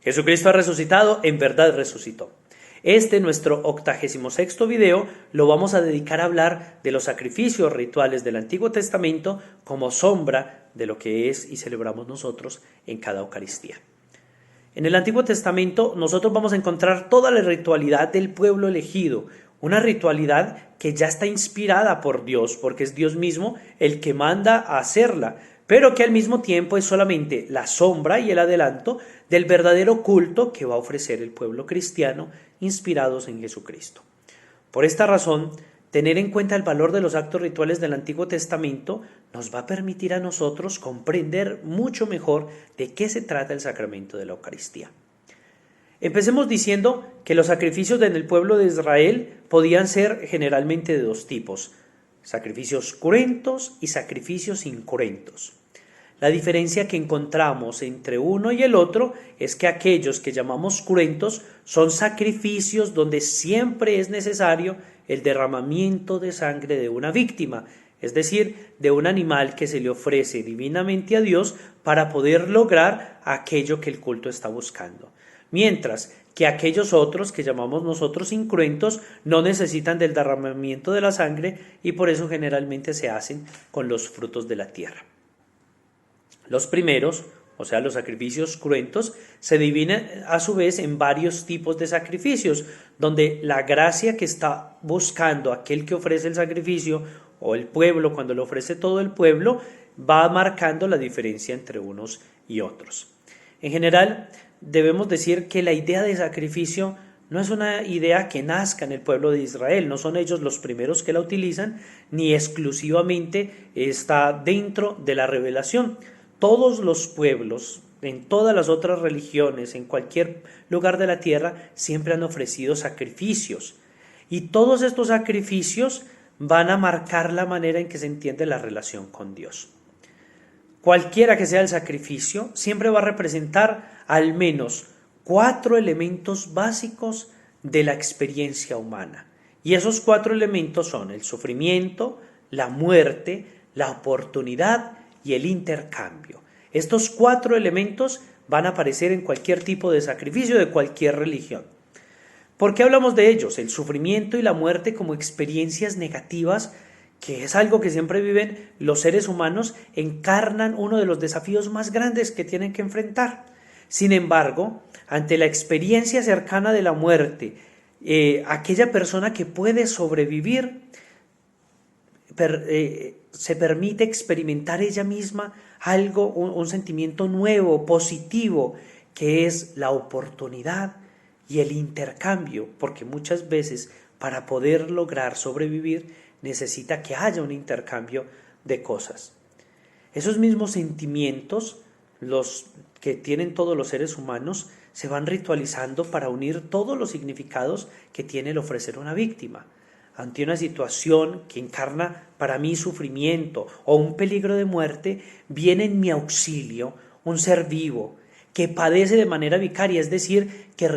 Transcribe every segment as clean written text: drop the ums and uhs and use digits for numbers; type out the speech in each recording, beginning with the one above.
Jesucristo ha resucitado, en verdad resucitó. Nuestro 86º video, lo vamos a dedicar a hablar de los sacrificios rituales del Antiguo Testamento como sombra de lo que es y celebramos nosotros en cada Eucaristía. En el Antiguo Testamento nosotros vamos a encontrar toda la ritualidad del pueblo elegido, una ritualidad que ya está inspirada por Dios, porque es Dios mismo el que manda a hacerla, pero que al mismo tiempo es solamente la sombra y el adelanto del verdadero culto que va a ofrecer el pueblo cristiano inspirados en Jesucristo. Por esta razón, tener en cuenta el valor de los actos rituales del Antiguo Testamento nos va a permitir a nosotros comprender mucho mejor de qué se trata el sacramento de la Eucaristía. Empecemos diciendo que los sacrificios en el pueblo de Israel podían ser generalmente de dos tipos: sacrificios cruentos y sacrificios incruentos. La diferencia que encontramos entre uno y el otro es que aquellos que llamamos cruentos son sacrificios donde siempre es necesario el derramamiento de sangre de una víctima, es decir, de un animal que se le ofrece divinamente a Dios para poder lograr aquello que el culto está buscando. Mientras que aquellos otros que llamamos nosotros incruentos no necesitan del derramamiento de la sangre y por eso generalmente se hacen con los frutos de la tierra. Los primeros, o sea, los sacrificios cruentos, se dividen a su vez en varios tipos de sacrificios, donde la gracia que está buscando aquel que ofrece el sacrificio o el pueblo, cuando lo ofrece todo el pueblo, va marcando la diferencia entre unos y otros. En general, debemos decir que la idea de sacrificio no es una idea que nazca en el pueblo de Israel, no son ellos los primeros que la utilizan, ni exclusivamente está dentro de la revelación. Todos los pueblos, en todas las otras religiones, en cualquier lugar de la tierra, siempre han ofrecido sacrificios. Y todos estos sacrificios van a marcar la manera en que se entiende la relación con Dios. Cualquiera que sea el sacrificio, siempre va a representar al menos 4 elementos básicos de la experiencia humana. Y esos 4 elementos son el sufrimiento, la muerte, la oportunidad y el intercambio. Estos 4 elementos van a aparecer en cualquier tipo de sacrificio de cualquier religión. ¿Por qué hablamos de ellos? El sufrimiento y la muerte como experiencias negativas, que es algo que siempre viven los seres humanos, encarnan uno de los desafíos más grandes que tienen que enfrentar. Sin embargo, ante la experiencia cercana de la muerte, aquella persona que puede sobrevivir se permite experimentar ella misma algo, un sentimiento nuevo, positivo, que es la oportunidad y el intercambio, porque muchas veces para poder lograr sobrevivir necesita que haya un intercambio de cosas. Esos mismos sentimientos, los que tienen todos los seres humanos, se van ritualizando para unir todos los significados que tiene el ofrecer una víctima. Ante una situación que encarna para mí sufrimiento o un peligro de muerte, viene en mi auxilio un ser vivo que padece de manera vicaria, es decir, que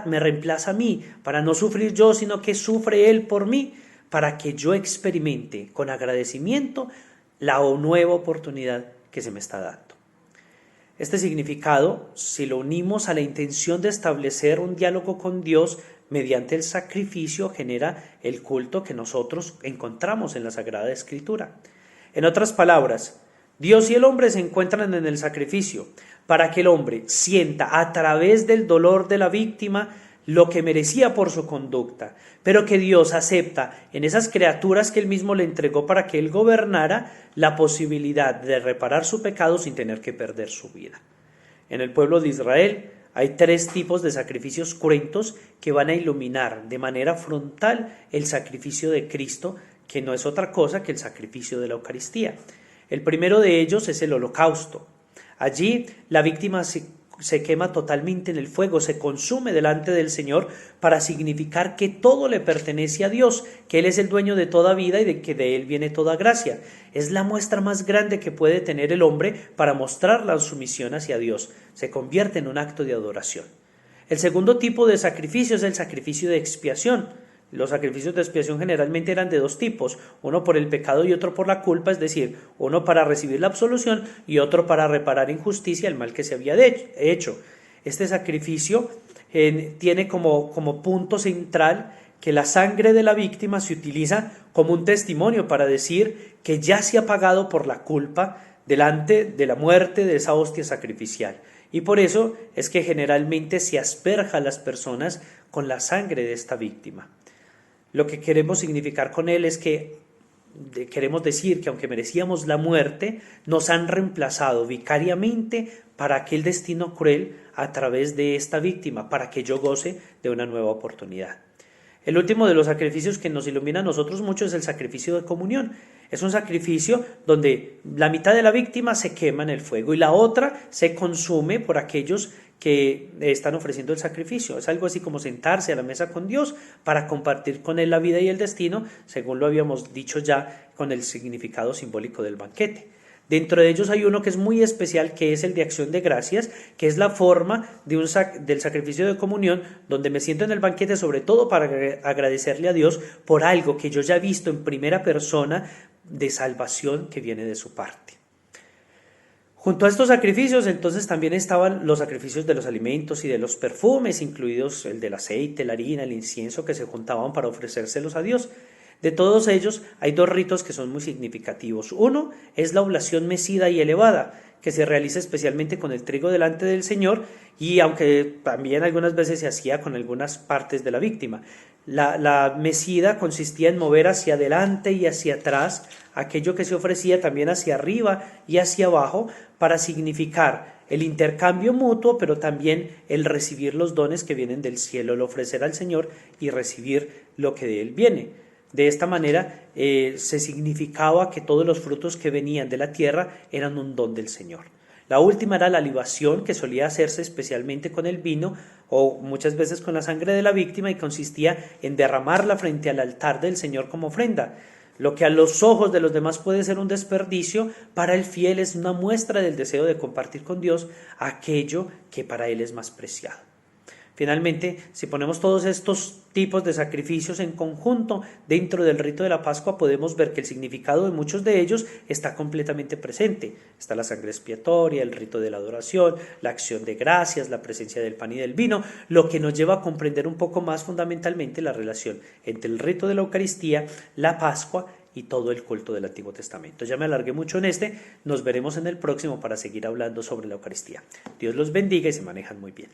me reemplaza a mí, para no sufrir yo, sino que sufre él por mí, para que yo experimente con agradecimiento la nueva oportunidad que se me está dando. Este significado, si lo unimos a la intención de establecer un diálogo con Dios mediante el sacrificio, genera el culto que nosotros encontramos en la Sagrada Escritura. En otras palabras, Dios y el hombre se encuentran en el sacrificio para que el hombre sienta a través del dolor de la víctima lo que merecía por su conducta, pero que Dios acepta en esas criaturas que Él mismo le entregó para que Él gobernara la posibilidad de reparar su pecado sin tener que perder su vida. En el pueblo de Israel hay 3 tipos de sacrificios cruentos que van a iluminar de manera frontal el sacrificio de Cristo, que no es otra cosa que el sacrificio de la Eucaristía. El primero de ellos es el holocausto. Allí la víctima se quema totalmente en el fuego, se consume delante del Señor para significar que todo le pertenece a Dios, que Él es el dueño de toda vida y de que de Él viene toda gracia. Es la muestra más grande que puede tener el hombre para mostrar la sumisión hacia Dios. Se convierte en un acto de adoración. El segundo tipo de sacrificio es el sacrificio de expiación. Los sacrificios de expiación generalmente eran de 2 tipos, uno por el pecado y otro por la culpa, es decir, uno para recibir la absolución y otro para reparar en justicia el mal que se había hecho. Este sacrificio tiene como punto central que la sangre de la víctima se utiliza como un testimonio para decir que ya se ha pagado por la culpa delante de la muerte de esa hostia sacrificial. Y por eso es que generalmente se asperja a las personas con la sangre de esta víctima. Lo que queremos significar con él es que queremos decir que aunque merecíamos la muerte, nos han reemplazado vicariamente para aquel destino cruel a través de esta víctima, para que yo goce de una nueva oportunidad. El último de los sacrificios que nos ilumina a nosotros mucho es el sacrificio de comunión. Es un sacrificio donde la mitad de la víctima se quema en el fuego y la otra se consume por aquellos que están ofreciendo el sacrificio. Es algo así como sentarse a la mesa con Dios para compartir con Él la vida y el destino, según lo habíamos dicho ya con el significado simbólico del banquete. Dentro de ellos hay uno que es muy especial, que es el de acción de gracias, que es la forma del sacrificio de comunión, donde me siento en el banquete sobre todo para agradecerle a Dios por algo que yo ya he visto en primera persona de salvación que viene de su parte. Junto a estos sacrificios, entonces también estaban los sacrificios de los alimentos y de los perfumes, incluidos el del aceite, la harina, el incienso, que se juntaban para ofrecérselos a Dios. De todos ellos hay dos ritos que son muy significativos. Uno es la oblación mecida y elevada, que se realiza especialmente con el trigo delante del Señor, y aunque también algunas veces se hacía con algunas partes de la víctima. La mecida consistía en mover hacia adelante y hacia atrás aquello que se ofrecía, también hacia arriba y hacia abajo, para significar el intercambio mutuo, pero también el recibir los dones que vienen del cielo, el ofrecer al Señor y recibir lo que de Él viene. De esta manera se significaba que todos los frutos que venían de la tierra eran un don del Señor. La última era la libación, que solía hacerse especialmente con el vino o muchas veces con la sangre de la víctima, y consistía en derramarla frente al altar del Señor como ofrenda. Lo que a los ojos de los demás puede ser un desperdicio, para el fiel es una muestra del deseo de compartir con Dios aquello que para él es más preciado. Finalmente, si ponemos todos estos tipos de sacrificios en conjunto dentro del rito de la Pascua, podemos ver que el significado de muchos de ellos está completamente presente. Está la sangre expiatoria, el rito de la adoración, la acción de gracias, la presencia del pan y del vino, lo que nos lleva a comprender un poco más fundamentalmente la relación entre el rito de la Eucaristía, la Pascua y todo el culto del Antiguo Testamento. Ya me alargué mucho en nos veremos en el próximo para seguir hablando sobre la Eucaristía. Dios los bendiga y se manejan muy bien.